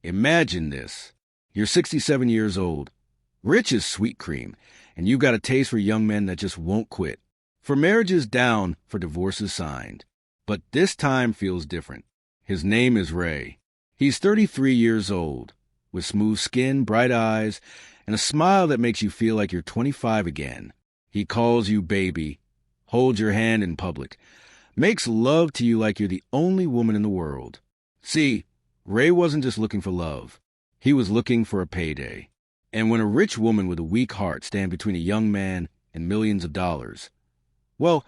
Imagine this. You're 67 years old, rich as sweet cream, and you've got a taste for young men that just won't quit. For marriages down, for divorces signed. But this time feels different. His name is Ray. He's 33 years old, with smooth skin, bright eyes, and a smile that makes you feel like you're 25 again. He calls you baby, holds your hand in public, makes love to you like you're the only woman in the world. See, Ray wasn't just looking for love. He was looking for a payday. And when a rich woman with a weak heart stands between a young man and millions of dollars, well,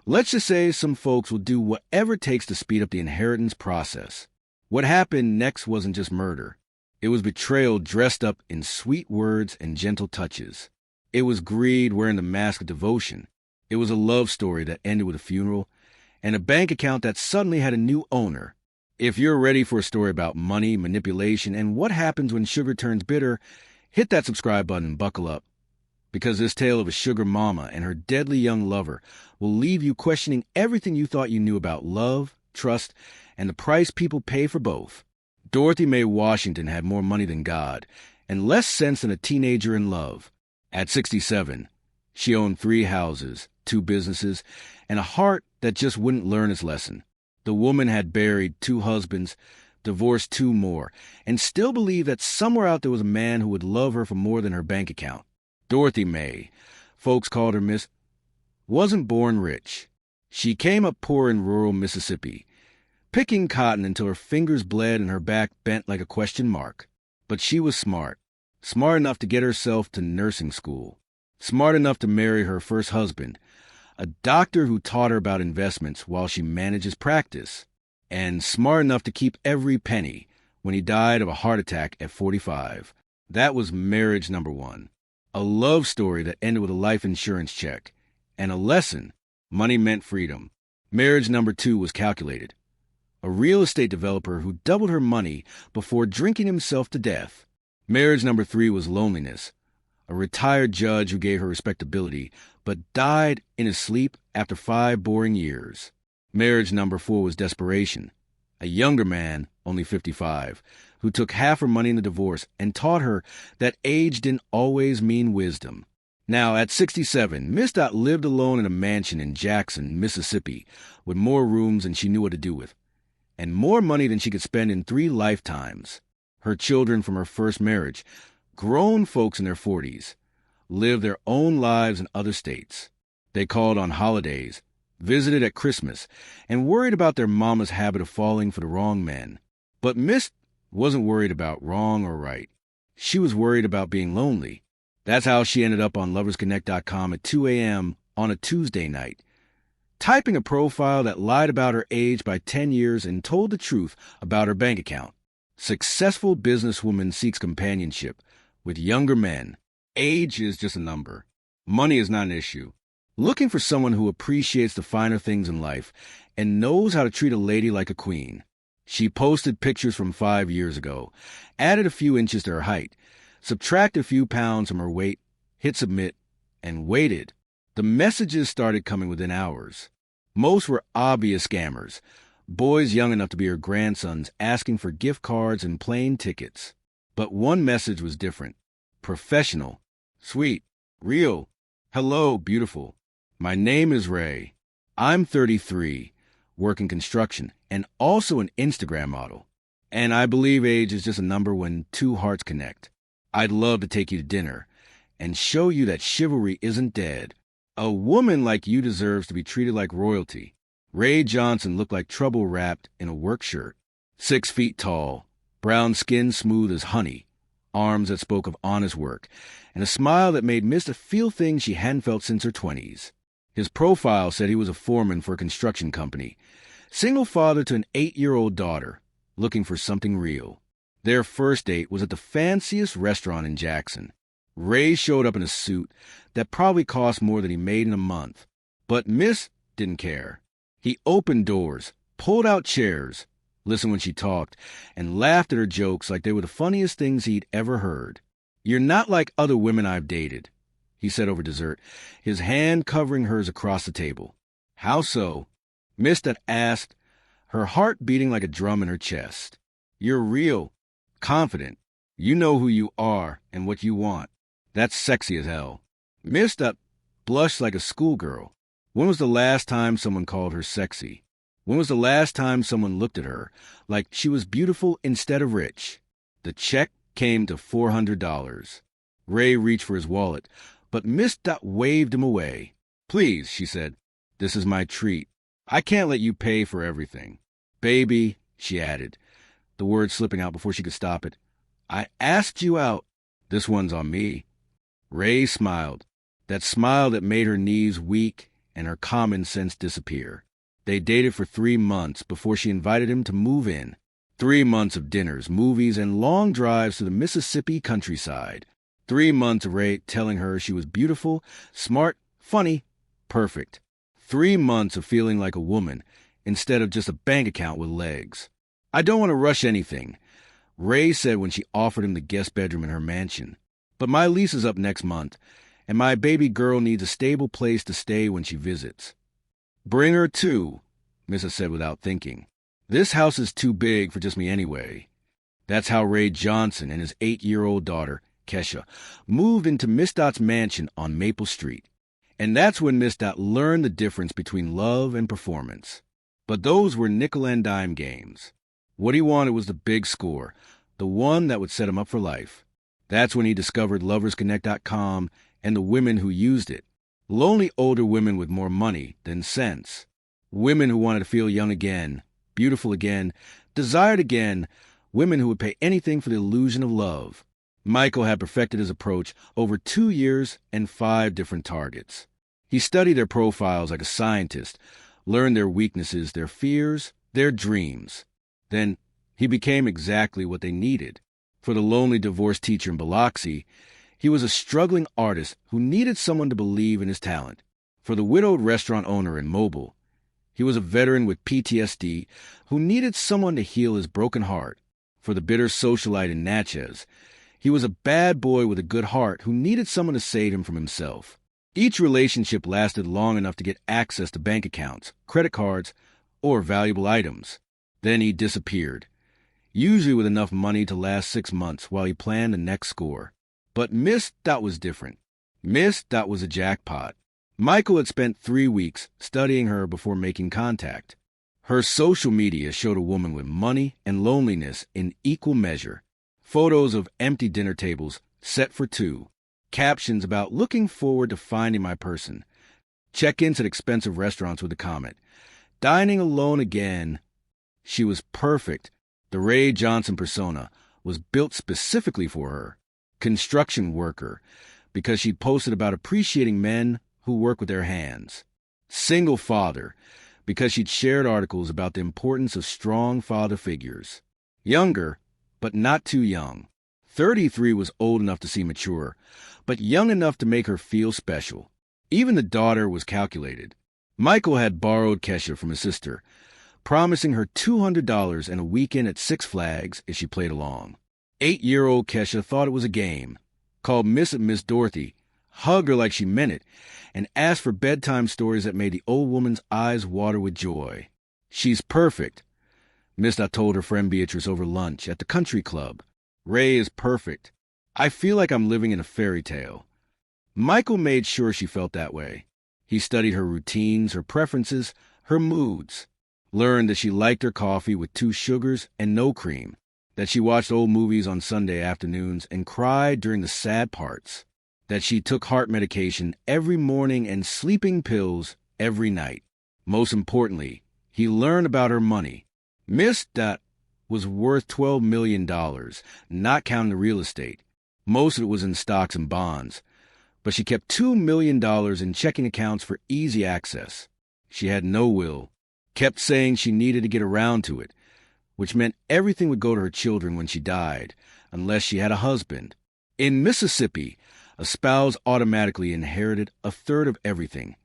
let's just say some folks will do whatever it takes to speed up the inheritance process. What happened next wasn't just murder. It was betrayal dressed up in sweet words and gentle touches. It was greed wearing the mask of devotion. It was a love story that ended with a funeral and a bank account that suddenly had a new owner. If you're ready for a story about money, manipulation, and what happens when sugar turns bitter, hit that subscribe button and buckle up. Because this tale of a sugar mama and her deadly young lover will leave you questioning everything you thought you knew about love, trust, and the price people pay for both. Dorothy Mae Washington had more money than God and less sense than a teenager in love. At 67, she owned 3 houses, 2 businesses, and a heart that just wouldn't learn its lesson. The woman had buried 2 husbands, divorced 2 more, and still believed that somewhere out there was a man who would love her for more than her bank account. Dorothy Mae, folks called her Miss, wasn't born rich. She came up poor in rural Mississippi, picking cotton until her fingers bled and her back bent like a question mark. But she was smart enough to get herself to nursing school, smart enough to marry her first husband, a doctor who taught her about investments while she managed his practice, and smart enough to keep every penny when he died of a heart attack at 45. That was marriage number 1. A love story that ended with a life insurance check, and a lesson: money meant freedom. Marriage number 2 was calculated. A real estate developer who doubled her money before drinking himself to death. Marriage number 3 was loneliness. A retired judge who gave her respectability, but died in his sleep after 5 boring years. Marriage number 4 was desperation. A younger man, only 55, who took half her money in the divorce and taught her that age didn't always mean wisdom. Now, at 67, Miss Dot lived alone in a mansion in Jackson, Mississippi, with more rooms than she knew what to do with, and more money than she could spend in 3 lifetimes. Her children from her first marriage, grown folks in their 40s, lived their own lives in other states. They called on holidays, visited at Christmas, and worried about their mama's habit of falling for the wrong men. But Miss wasn't worried about wrong or right. She was worried about being lonely. That's how she ended up on loversconnect.com at 2 a.m. on a Tuesday night, typing a profile that lied about her age by 10 years and told the truth about her bank account. Successful businesswoman seeks companionship with younger men. Age is just a number. Money is not an issue. Looking for someone who appreciates the finer things in life and knows how to treat a lady like a queen. She posted pictures from 5 years ago, added a few inches to her height, subtracted a few pounds from her weight, hit submit, and waited. The messages started coming within hours. Most were obvious scammers, boys young enough to be her grandsons asking for gift cards and plane tickets. But one message was different. Professional, sweet, real. Hello, beautiful. My name is Ray. I'm 33, work in construction, and also an Instagram model. And I believe age is just a number when 2 hearts connect. I'd love to take you to dinner and show you that chivalry isn't dead. A woman like you deserves to be treated like royalty. Ray Johnson looked like trouble wrapped in a work shirt. 6 feet tall, brown skin smooth as honey, arms that spoke of honest work, and a smile that made Mista feel things she hadn't felt since her 20s. His profile said he was a foreman for a construction company, single father to an 8-year-old daughter, looking for something real. Their first date was at the fanciest restaurant in Jackson. Ray showed up in a suit that probably cost more than he made in a month, but Miss didn't care. He opened doors, pulled out chairs, listened when she talked, and laughed at her jokes like they were the funniest things he'd ever heard. "You're not like other women I've dated," he said over dessert, his hand covering hers across the table. "How so?" Miss asked, her heart beating like a drum in her chest. "You're real. Confident. You know who you are and what you want. That's sexy as hell. Miss blushed like a schoolgirl. When was the last time someone called her sexy? When was the last time someone looked at her like she was beautiful instead of rich? The check came to $400. Ray reached for his wallet, but Miss waved him away. Please, she said, this is my treat. I can't let you pay for everything. Baby, she added, the words slipping out before she could stop it. I asked you out. This one's on me. Ray smiled, that smile that made her knees weak and her common sense disappear. They dated for 3 months before she invited him to move in. 3 months of dinners, movies, and long drives to the Mississippi countryside. 3 months of Ray telling her she was beautiful, smart, funny, perfect. 3 months of feeling like a woman instead of just a bank account with legs. I don't want to rush anything, Ray said when she offered him the guest bedroom in her mansion. But my lease is up next month, and my baby girl needs a stable place to stay when she visits. Bring her too, Mrs. said without thinking. This house is too big for just me anyway. That's how Ray Johnson and his 8-year-old daughter, Kesha, moved into Miss Dot's mansion on Maple Street. And that's when Miss Dot learned the difference between love and performance. But those were nickel and dime games. What he wanted was the big score, the one that would set him up for life. That's when he discovered LoversConnect.com and the women who used it. Lonely older women with more money than sense. Women who wanted to feel young again, beautiful again, desired again, women who would pay anything for the illusion of love. Michael had perfected his approach over 2 years and 5 different targets. He studied their profiles like a scientist, learned their weaknesses, their fears, their dreams. Then he became exactly what they needed. For the lonely divorced teacher in Biloxi, he was a struggling artist who needed someone to believe in his talent. For the widowed restaurant owner in Mobile, he was a veteran with PTSD who needed someone to heal his broken heart. For the bitter socialite in Natchez, he was a bad boy with a good heart who needed someone to save him from himself. Each relationship lasted long enough to get access to bank accounts, credit cards, or valuable items. Then he disappeared, usually with enough money to last 6 months while he planned the next score. But Miss Dot was different. Miss Dot was a jackpot. Michael had spent 3 weeks studying her before making contact. Her social media showed a woman with money and loneliness in equal measure. Photos of empty dinner tables set for 2. Captions about looking forward to finding my person. Check-ins at expensive restaurants with a comment. Dining alone again. She was perfect. The Ray Johnson persona was built specifically for her. Construction worker, because she'd posted about appreciating men who work with their hands. Single father, because she'd shared articles about the importance of strong father figures. Younger, but not too young. 33 was old enough to seem mature, but young enough to make her feel special. Even the daughter was calculated. Michael had borrowed Kesha from his sister, promising her $200 and a weekend at Six Flags if she played along. 8-year-old Kesha thought it was a game, called Miss Dorothy, hugged her like she meant it, and asked for bedtime stories that made the old woman's eyes water with joy. She's perfect, Miss Dot told her friend Beatrice over lunch at the country club. Ray is perfect. I feel like I'm living in a fairy tale. Michael made sure she felt that way. He studied her routines, her preferences, her moods. Learned that she liked her coffee with 2 sugars and no cream, that she watched old movies on Sunday afternoons and cried during the sad parts, that she took heart medication every morning and sleeping pills every night. Most importantly, he learned about her money. Miss Dot was worth $12 million, not counting the real estate. Most of it was in stocks and bonds, but she kept $2 million in checking accounts for easy access. She had no will, kept saying she needed to get around to it, which meant everything would go to her children when she died, unless she had a husband. In Mississippi, a spouse automatically inherited a third of everything,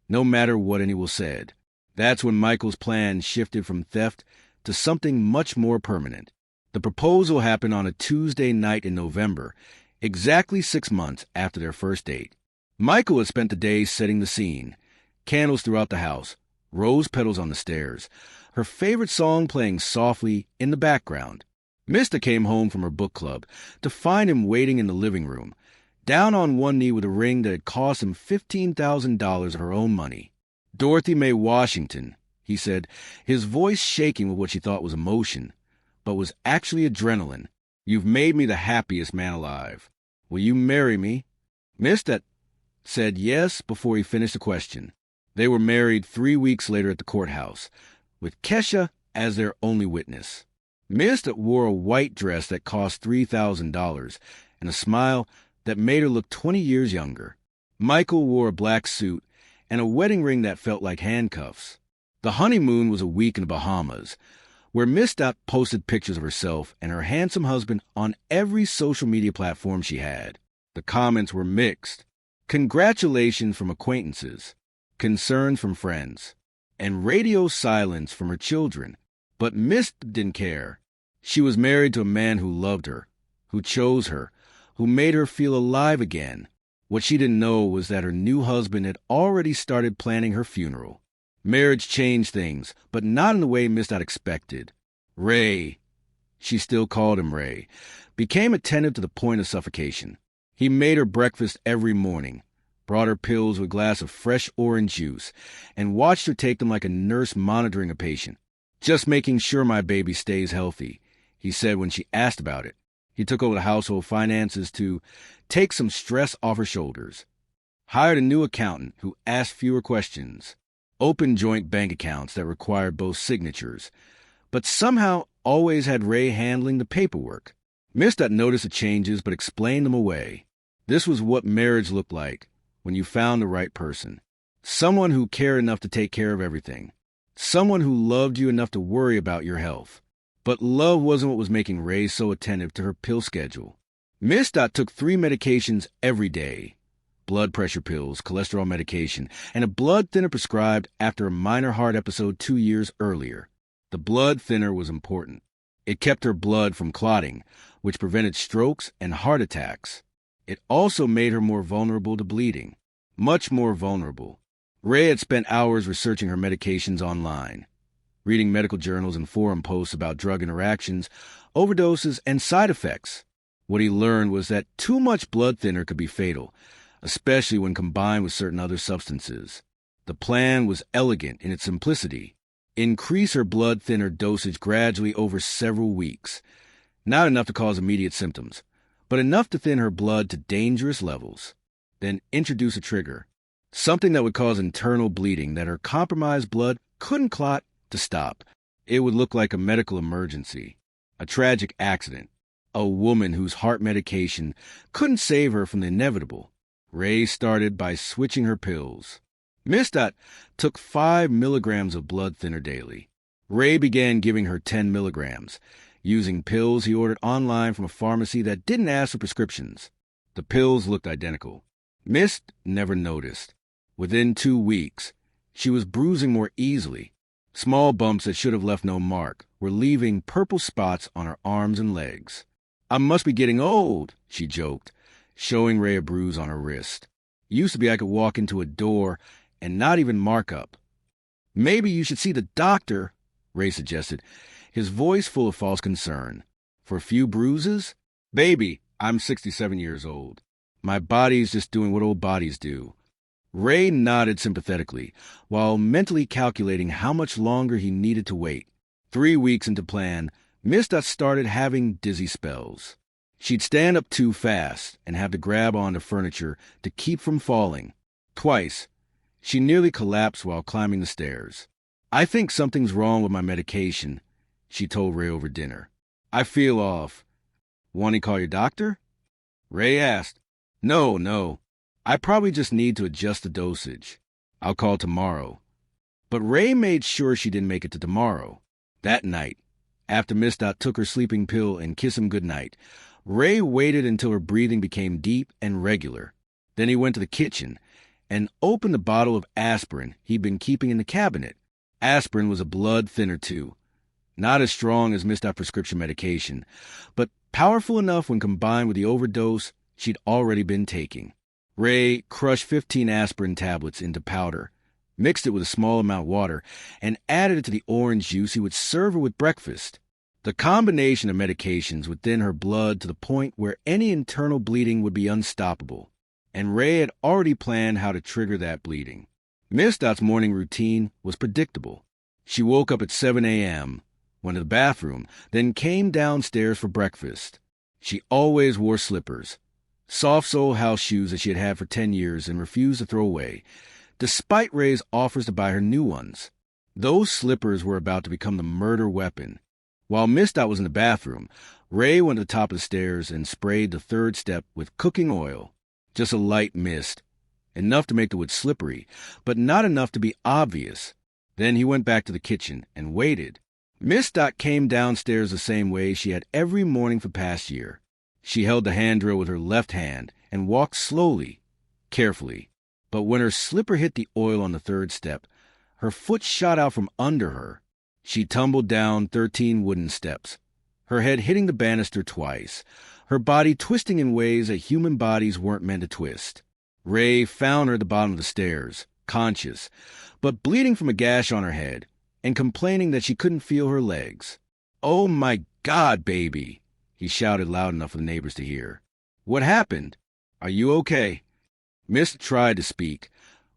no matter what anyone said. That's when Michael's plan shifted from theft to something much more permanent. The proposal happened on a Tuesday night in November, exactly 6 months after their first date. Michael had spent the day setting the scene, candles throughout the house, rose petals on the stairs, her favorite song playing softly in the background. Mista came home from her book club to find him waiting in the living room, down on one knee with a ring that had cost him $15,000 of her own money. "Dorothy Mae Washington," he said, his voice shaking with what she thought was emotion, but was actually adrenaline. "You've made me the happiest man alive. Will you marry me?" Mista said yes before he finished the question. They were married 3 weeks later at the courthouse, with Kesha as their only witness. Mista wore a white dress that cost $3,000 and a smile that made her look 20 years younger. Michael wore a black suit and a wedding ring that felt like handcuffs. The honeymoon was a week in the Bahamas, where Mista posted pictures of herself and her handsome husband on every social media platform she had. The comments were mixed. Congratulations from acquaintances, concerns from friends, and radio silence from her children. But Mista didn't care. She was married to a man who loved her, who chose her, who made her feel alive again. What she didn't know was that her new husband had already started planning her funeral. Marriage changed things, but not in the way Mista expected. Ray, she still called him Ray, became attentive to the point of suffocation. He made her breakfast every morning, brought her pills with a glass of fresh orange juice, and watched her take them like a nurse monitoring a patient. "Just making sure my baby stays healthy," he said when she asked about it. He took over the household finances to take some stress off her shoulders. Hired a new accountant who asked fewer questions. Opened joint bank accounts that required both signatures, but somehow always had Ray handling the paperwork. Mista noticed the changes but explained them away. This was what marriage looked like when you found the right person. Someone who cared enough to take care of everything. Someone who loved you enough to worry about your health. But love wasn't what was making Ray so attentive to her pill schedule. Mista took 3 medications every day. Blood pressure pills, cholesterol medication, and a blood thinner prescribed after a minor heart episode 2 years earlier. The blood thinner was important. It kept her blood from clotting, which prevented strokes and heart attacks. It also made her more vulnerable to bleeding. Much more vulnerable. Ray had spent hours researching her medications online, reading medical journals and forum posts about drug interactions, overdoses, and side effects. What he learned was that too much blood thinner could be fatal, especially when combined with certain other substances. The plan was elegant in its simplicity. Increase her blood thinner dosage gradually over several weeks. Not enough to cause immediate symptoms, but enough to thin her blood to dangerous levels. Then introduce a trigger, something that would cause internal bleeding that her compromised blood couldn't clot to stop. It would look like a medical emergency, a tragic accident, a woman whose heart medication couldn't save her from the inevitable. Ray started by switching her pills. Mista took 5 milligrams of blood thinner daily. Ray began giving her 10 milligrams, using pills he ordered online from a pharmacy that didn't ask for prescriptions. The pills looked identical. Mist never noticed. Within 2 weeks, she was bruising more easily. Small bumps that should have left no mark were leaving purple spots on her arms and legs. "I must be getting old," she joked, showing Ray a bruise on her wrist. "Used to be I could walk into a door and not even mark up." "Maybe you should see the doctor," Ray suggested, his voice full of false concern. "For a few bruises? Baby, I'm 67 years old. My body's just doing what old bodies do." Ray nodded sympathetically, while mentally calculating how much longer he needed to wait. 3 weeks into plan, Mista started having dizzy spells. She'd stand up too fast and have to grab onto furniture to keep from falling. Twice, she nearly collapsed while climbing the stairs. "I think something's wrong with my medication," she told Ray over dinner. "I feel off." "Want to call your doctor?" Ray asked. No. I probably just need to adjust the dosage. I'll call tomorrow." But Ray made sure she didn't make it to tomorrow. That night, after Mista took her sleeping pill and kissed him goodnight, Ray waited until her breathing became deep and regular. Then he went to the kitchen and opened the bottle of aspirin he'd been keeping in the cabinet. Aspirin was a blood thinner, too. Not as strong as Mista prescription medication, but powerful enough when combined with the overdose she'd already been taking. Ray crushed 15 aspirin tablets into powder, mixed it with a small amount of water, and added it to the orange juice he would serve her with breakfast. The combination of medications would thin her blood to the point where any internal bleeding would be unstoppable, and Ray had already planned how to trigger that bleeding. Miss Dot's morning routine was predictable. She woke up at 7 a.m., went to the bathroom, then came downstairs for breakfast. She always wore slippers, soft-sole house shoes that she had had for 10 years and refused to throw away, despite Ray's offers to buy her new ones. Those slippers were about to become the murder weapon. While Miss Dot was in the bathroom, Ray went to the top of the stairs and sprayed the third step with cooking oil. Just a light mist, enough to make the wood slippery, but not enough to be obvious. Then he went back to the kitchen and waited. Miss Dot came downstairs the same way she had every morning for the past year. She held the hand drill with her left hand and walked slowly, carefully. But when her slipper hit the oil on the third step, her foot shot out from under her. She tumbled down 13 wooden steps, her head hitting the banister twice, her body twisting in ways that human bodies weren't meant to twist. Ray found her at the bottom of the stairs, conscious, but bleeding from a gash on her head, and complaining that she couldn't feel her legs. "Oh my God, baby!" he shouted loud enough for the neighbors to hear. "What happened? Are you okay?" Miss tried to speak,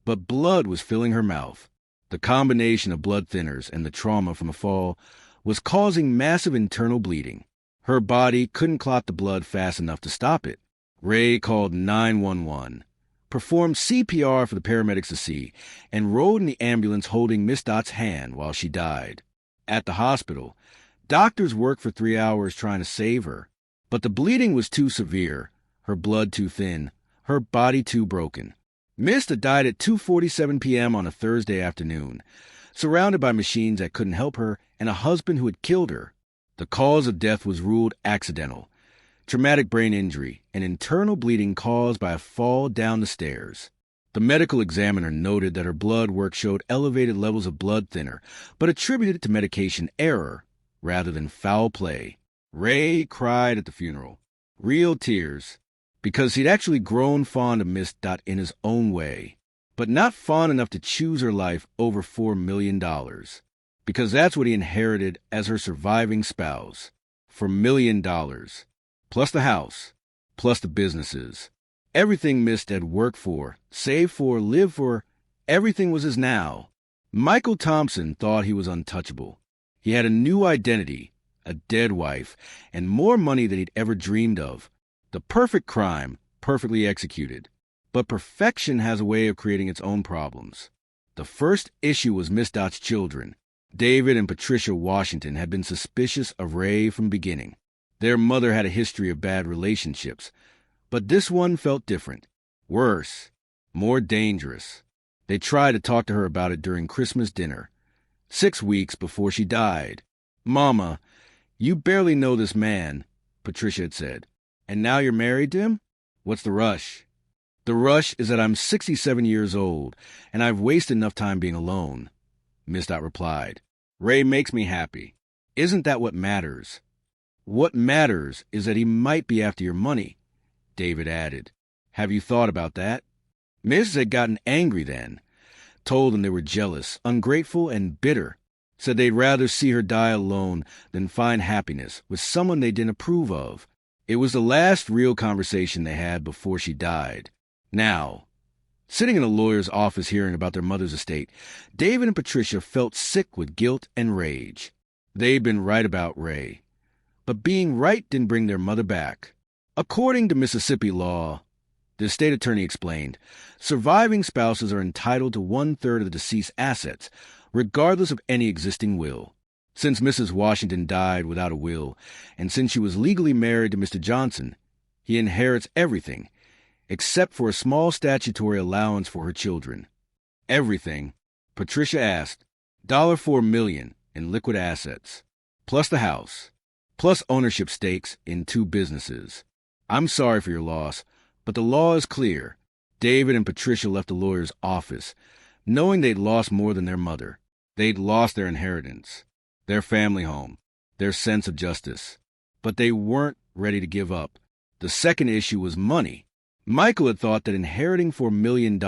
but blood was filling her mouth. The combination of blood thinners and the trauma from a fall was causing massive internal bleeding. Her body couldn't clot the blood fast enough to stop it. Ray called 911, performed CPR for the paramedics to see, and rode in the ambulance holding Miss Dot's hand while she died. At the hospital, doctors worked for 3 hours trying to save her, but the bleeding was too severe, her blood too thin, her body too broken. Miss Dot died at 2:47 p.m. on a Thursday afternoon, surrounded by machines that couldn't help her and a husband who had killed her. The cause of death was ruled accidental, traumatic brain injury, and internal bleeding caused by a fall down the stairs. The medical examiner noted that her blood work showed elevated levels of blood thinner, but attributed it to medication error rather than foul play. Ray cried at the funeral, real tears, because he'd actually grown fond of Miss Dot in his own way, but not fond enough to choose her life over $4 million, because that's what he inherited as her surviving spouse, $4 million, plus the house, plus the businesses. Everything Miss Dot worked for, saved for, lived for, everything was his now. Michael Thompson thought he was untouchable. He had a new identity, a dead wife, and more money than he'd ever dreamed of. The perfect crime, perfectly executed. But perfection has a way of creating its own problems. The first issue was Miss Dot's children. David and Patricia Washington had been suspicious of Ray from the beginning. Their mother had a history of bad relationships, but this one felt different. Worse. More dangerous. They tried to talk to her about it during Christmas dinner, 6 weeks before she died. "Mama, you barely know this man," Patricia had said. "And now you're married to him? What's the rush?" "The rush is that I'm 67 years old, and I've wasted enough time being alone," Miss Dot replied. "Ray makes me happy. Isn't that what matters?" "What matters is that he might be after your money," David added. "Have you thought about that?" Miss had gotten angry then, told them they were jealous, ungrateful, and bitter, said they'd rather see her die alone than find happiness with someone they didn't approve of. It was the last real conversation they had before she died. Now, sitting in a lawyer's office hearing about their mother's estate, David and Patricia felt sick with guilt and rage. They'd been right about Ray, but being right didn't bring their mother back. According to Mississippi law, the state attorney explained, surviving spouses are entitled to 1/3 of the deceased's assets, regardless of any existing will. Since Mrs. Washington died without a will, and since she was legally married to Mr. Johnson, he inherits everything, except for a small statutory allowance for her children. Everything, Patricia asked, $4 million in liquid assets, plus the house, plus ownership stakes in 2 businesses. "I'm sorry for your loss, but the law is clear." David and Patricia left the lawyer's office, knowing they'd lost more than their mother. They'd lost their inheritance, their family home, their sense of justice. But they weren't ready to give up. The second issue was money. Michael had thought that inheriting $4 million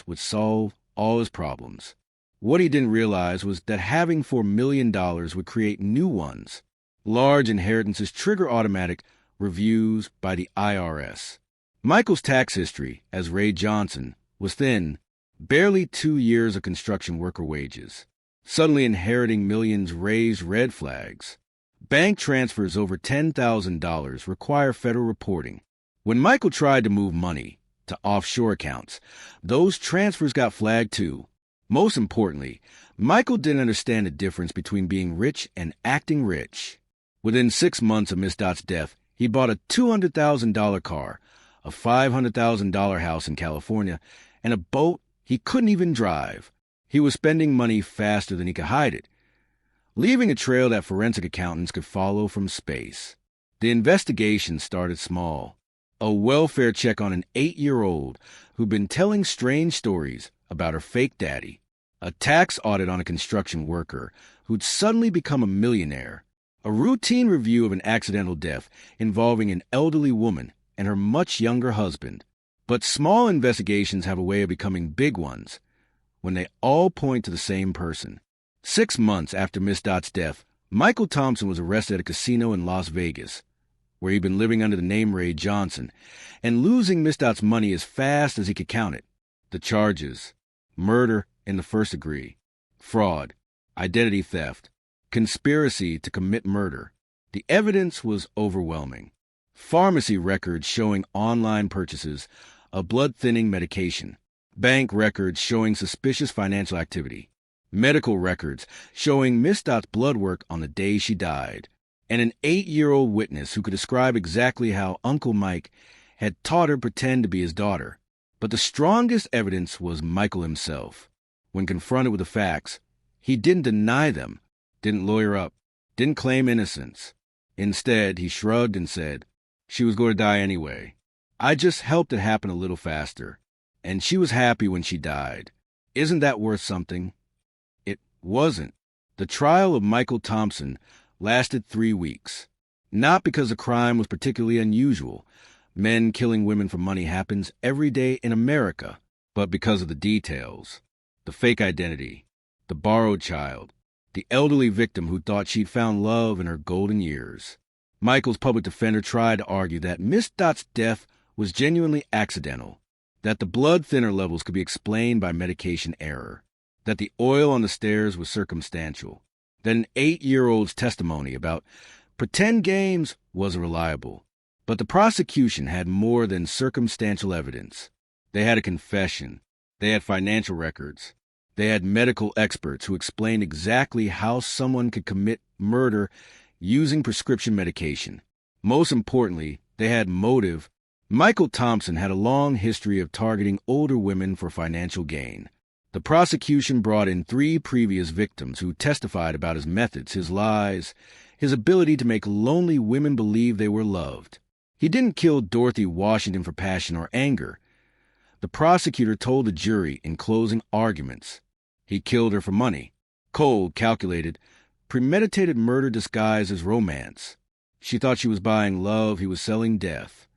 would solve all his problems. What he didn't realize was that having $4 million would create new ones. Large inheritances trigger automatic reviews by the IRS. Michael's tax history, as Ray Johnson, was thin, barely 2 years of construction worker wages. Suddenly inheriting millions raised red flags. Bank transfers over $10,000 require federal reporting. When Michael tried to move money to offshore accounts, those transfers got flagged too. Most importantly, Michael didn't understand the difference between being rich and acting rich. Within 6 months of Miss Dott's death, he bought a $200,000 car, a $500,000 house in California, and a boat he couldn't even drive. He was spending money faster than he could hide it, leaving a trail that forensic accountants could follow from space. The investigation started small. A welfare check on an 8-year-old who'd been telling strange stories about her fake daddy. A tax audit on a construction worker who'd suddenly become a millionaire. A routine review of an accidental death involving an elderly woman and her much younger husband. But small investigations have a way of becoming big ones when they all point to the same person. 6 months after Miss Dott's death, Michael Thompson was arrested at a casino in Las Vegas, where he'd been living under the name Ray Johnson, and losing Miss Dott's money as fast as he could count it. The charges: murder in the first degree, fraud, identity theft, conspiracy to commit murder. The evidence was overwhelming. Pharmacy records showing online purchases of blood-thinning medication, bank records showing suspicious financial activity, medical records showing Miss Dott's blood work on the day she died, and an 8-year-old witness who could describe exactly how Uncle Mike had taught her to pretend to be his daughter. But the strongest evidence was Michael himself. When confronted with the facts, he didn't deny them, didn't lawyer up, didn't claim innocence. Instead, he shrugged and said, "She was going to die anyway. I just helped it happen a little faster. And she was happy when she died. Isn't that worth something?" It wasn't. The trial of Michael Thompson lasted 3 weeks. Not because the crime was particularly unusual. Men killing women for money happens every day in America. But because of the details. The fake identity. The borrowed child. The elderly victim who thought she'd found love in her golden years. Michael's public defender tried to argue that Miss Dott's death was genuinely accidental, that the blood thinner levels could be explained by medication error, that the oil on the stairs was circumstantial, that an 8-year-old's testimony about pretend games was reliable. But the prosecution had more than circumstantial evidence. They had a confession. They had financial records. They had medical experts who explained exactly how someone could commit murder using prescription medication. Most importantly, they had motive. Michael Thompson had a long history of targeting older women for financial gain. The prosecution brought in 3 previous victims who testified about his methods, his lies, his ability to make lonely women believe they were loved. He didn't kill Dorothy Washington for passion or anger. The prosecutor told the jury in closing arguments he killed her for money. Cold, calculated, premeditated murder disguised as romance. She thought she was buying love, he was selling death.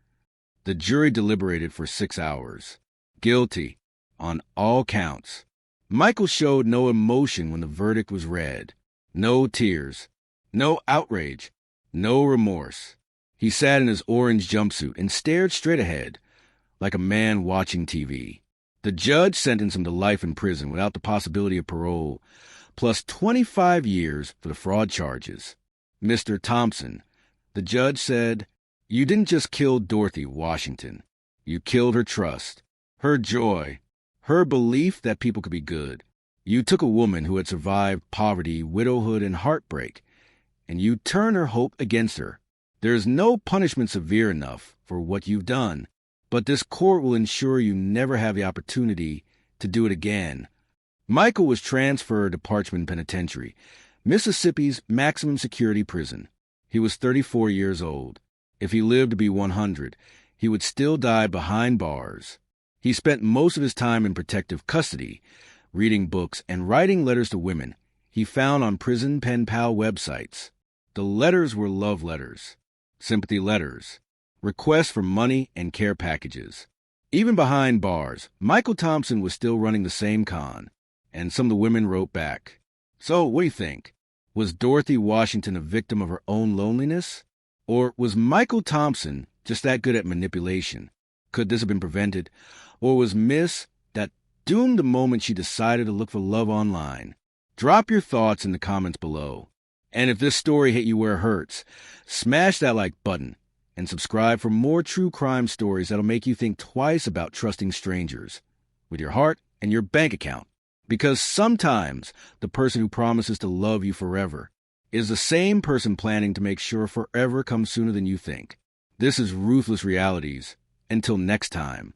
The jury deliberated for 6 hours. Guilty on all counts. Michael showed no emotion when the verdict was read. No tears. No outrage. No remorse. He sat in his orange jumpsuit and stared straight ahead, like a man watching TV. The judge sentenced him to life in prison without the possibility of parole, plus 25 years for the fraud charges. "Mr. Thompson," the judge said, "you didn't just kill Dorothy Washington. You killed her trust, her joy, her belief that people could be good. You took a woman who had survived poverty, widowhood, and heartbreak, and you turned her hope against her. There is no punishment severe enough for what you've done, but this court will ensure you never have the opportunity to do it again." Michael was transferred to Parchman Penitentiary, Mississippi's maximum security prison. He was 34 years old. If he lived to be 100, he would still die behind bars. He spent most of his time in protective custody, reading books and writing letters to women he found on prison pen pal websites. The letters were love letters, sympathy letters, requests for money and care packages. Even behind bars, Michael Thompson was still running the same con, and some of the women wrote back. "So, what do you think? Was Dorothy Washington a victim of her own loneliness? Or was Michael Thompson just that good at manipulation? Could this have been prevented? Or was Miss that doomed the moment she decided to look for love online? Drop your thoughts in the comments below. And if this story hit you where it hurts, smash that like button and subscribe for more true crime stories that'll make you think twice about trusting strangers with your heart and your bank account. Because sometimes the person who promises to love you forever is the same person planning to make sure forever comes sooner than you think. This is Ruthless Realities. Until next time.